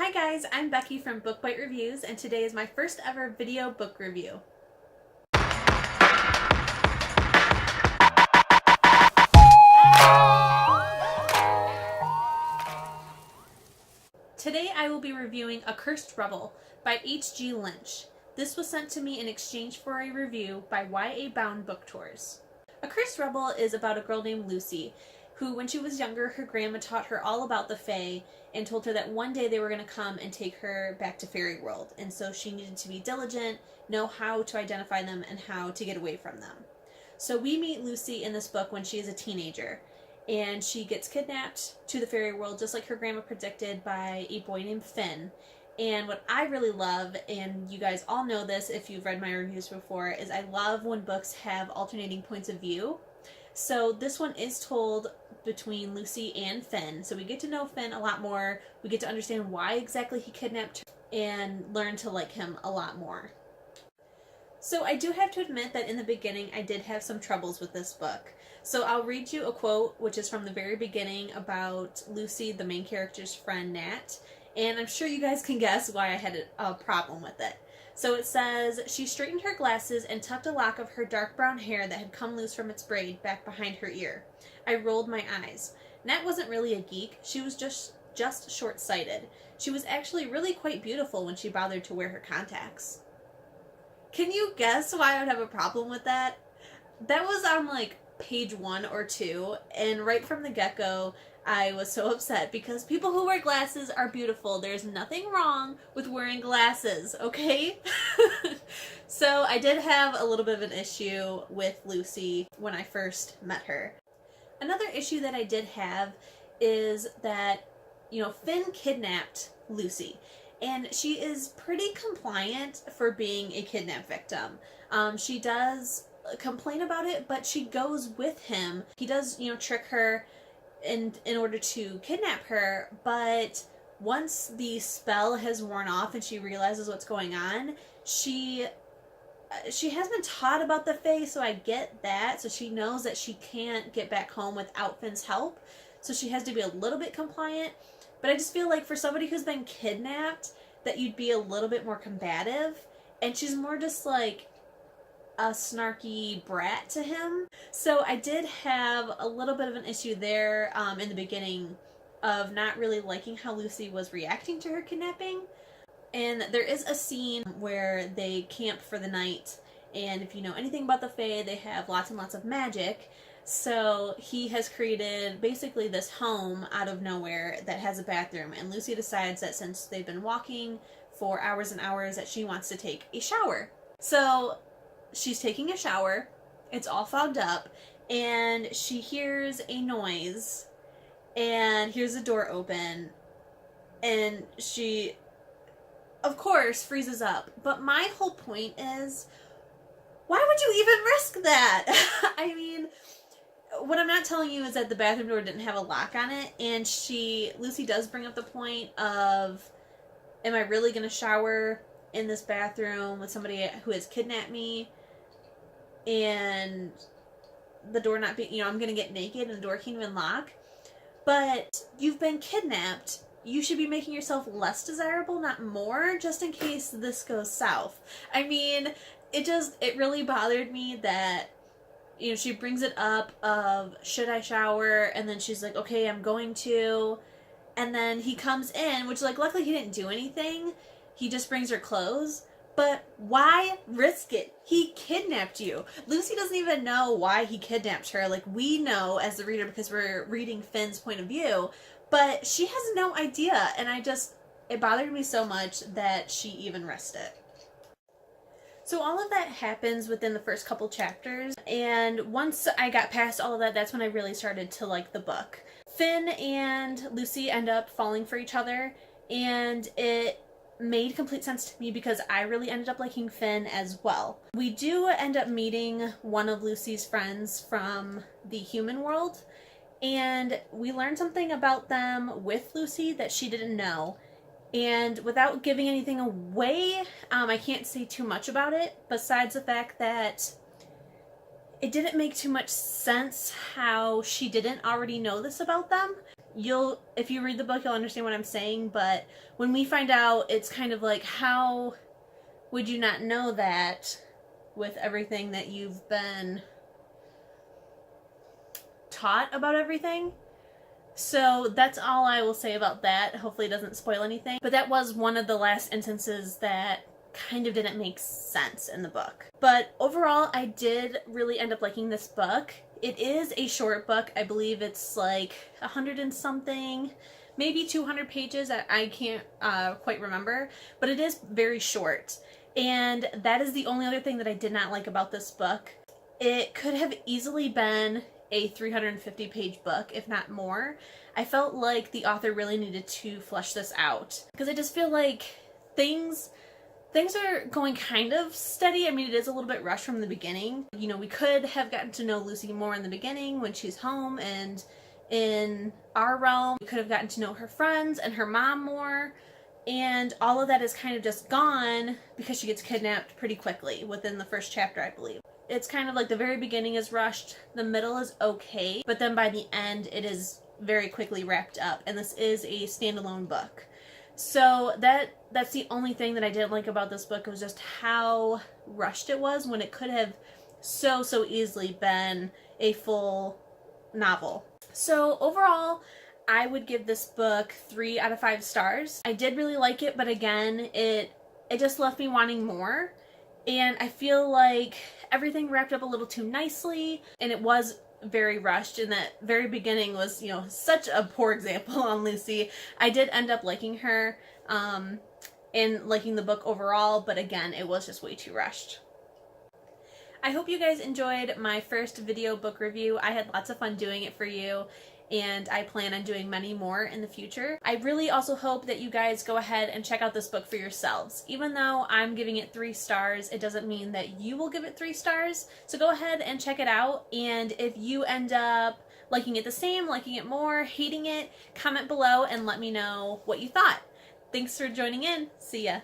Hi guys, I'm Becky from Bookbitereviews, and today is my first ever video book review. Today I will be reviewing A Cursed Rebel by H.G. Lynch. This was sent to me in exchange for a review by YA Bound Book Tours. A Cursed Rebel is about a girl named Lucy, who when she was younger, her grandma taught her all about the Fae and told her that one day they were going to come and take her back to fairy world, and so she needed to be diligent, know how to identify them, and how to get away from them. So we meet Lucy in this book when she is a teenager, and she gets kidnapped to the fairy world just like her grandma predicted by a boy named Finn. And what I really love, and you guys all know this if you've read my reviews before, is I love when books have alternating points of view. So this one is told between Lucy and Finn. So we get to know Finn a lot more. We get to understand why exactly he kidnapped her and learn to like him a lot more. So I do have to admit that in the beginning I did have some troubles with this book. So I'll read you a quote which is from the very beginning about Lucy, the main character's friend Nat. And I'm sure you guys can guess why I had a problem with it. So it says, "She straightened her glasses and tucked a lock of her dark brown hair that had come loose from its braid back behind her ear. I rolled my eyes. Nat wasn't really a geek. She was just short-sighted. She was actually really quite beautiful when she bothered to wear her contacts." Can you guess why I would have a problem with that? That was on like page 1 or 2, and right from the get-go, I was so upset because people who wear glasses are beautiful. There's nothing wrong with wearing glasses, okay? So I did have a little bit of an issue with Lucy when I first met her. Another issue that I did have is that, Finn kidnapped Lucy, and she is pretty compliant for being a kidnap victim. She does complain about it, but she goes with him. He does, trick her in order to kidnap her, but once the spell has worn off and she realizes what's going on, she has been taught about the Fae, so I get that. So she knows that she can't get back home without Finn's help, so she has to be a little bit compliant. But I just feel like for somebody who's been kidnapped, that you'd be a little bit more combative, and she's more just like a snarky brat to him. So I did have a little bit of an issue there in the beginning of not really liking how Lucy was reacting to her kidnapping. And there is a scene where they camp for the night, and if you know anything about the Fae, they have lots and lots of magic. So he has created basically this home out of nowhere that has a bathroom, and Lucy decides that since they've been walking for hours and hours that she wants to take a shower. So she's taking a shower, it's all fogged up, and she hears a noise and hears the door open, and she, of course, freezes up. But my whole point is, why would you even risk that? I mean, what I'm not telling you is that the bathroom door didn't have a lock on it, and Lucy does bring up the point of, am I really going to shower in this bathroom with somebody who has kidnapped me? And the door not being, I'm going to get naked and the door can't even lock. But you've been kidnapped. You should be making yourself less desirable, not more, just in case this goes south. I mean, it really bothered me that, she brings it up of, should I shower? And then she's like, okay, I'm going to. And then he comes in, which, luckily he didn't do anything. He just brings her clothes. But why risk it? He kidnapped you. Lucy doesn't even know why he kidnapped her. We know as the reader because we're reading Finn's point of view, but she has no idea, and it bothered me so much that she even risked it. So all of that happens within the first couple chapters, and once I got past all of that, that's when I really started to like the book. Finn and Lucy end up falling for each other, and it made complete sense to me because I really ended up liking Finn as well. We do end up meeting one of Lucy's friends from the human world, and we learned something about them with Lucy that she didn't know. And without giving anything away, I can't say too much about it, besides the fact that it didn't make too much sense how she didn't already know this about them. if you read the book, you'll understand what I'm saying, but when we find out, it's kind of like, how would you not know that with everything that you've been taught about everything? So that's all I will say about that. Hopefully it doesn't spoil anything. But that was one of the last instances that kind of didn't make sense in the book. But overall, I did really end up liking this book. It is a short book. I believe it's like 100 and something, maybe 200 pages. I can't quite remember. But it is very short. And that is the only other thing that I did not like about this book. It could have easily been a 350-page book, if not more. I felt like the author really needed to flesh this out, because I just feel like things are going kind of steady. I mean, it is a little bit rushed from the beginning. You know, we could have gotten to know Lucy more in the beginning when she's home and in our realm. We could have gotten to know her friends and her mom more. And all of that is kind of just gone because she gets kidnapped pretty quickly within the first chapter, I believe. It's kind of like the very beginning is rushed, the middle is okay, but then by the end it is very quickly wrapped up, and this is a standalone book. So that's the only thing that I didn't like about this book, was just how rushed it was when it could have so easily been a full novel. So overall, I would give this book 3 out of 5 stars. I did really like it, but again, it just left me wanting more. And I feel like everything wrapped up a little too nicely, and it was very rushed, and that very beginning was, you know, such a poor example on Lucy. I did end up liking her and liking the book overall, but again, it was just way too rushed. I hope you guys enjoyed my first video book review. I had lots of fun doing it for you, and I plan on doing many more in the future. I really also hope that you guys go ahead and check out this book for yourselves. Even though I'm giving it 3 stars, it doesn't mean that you will give it 3 stars. So go ahead and check it out, and if you end up liking it the same, liking it more, hating it, comment below and let me know what you thought. Thanks for joining in. See ya.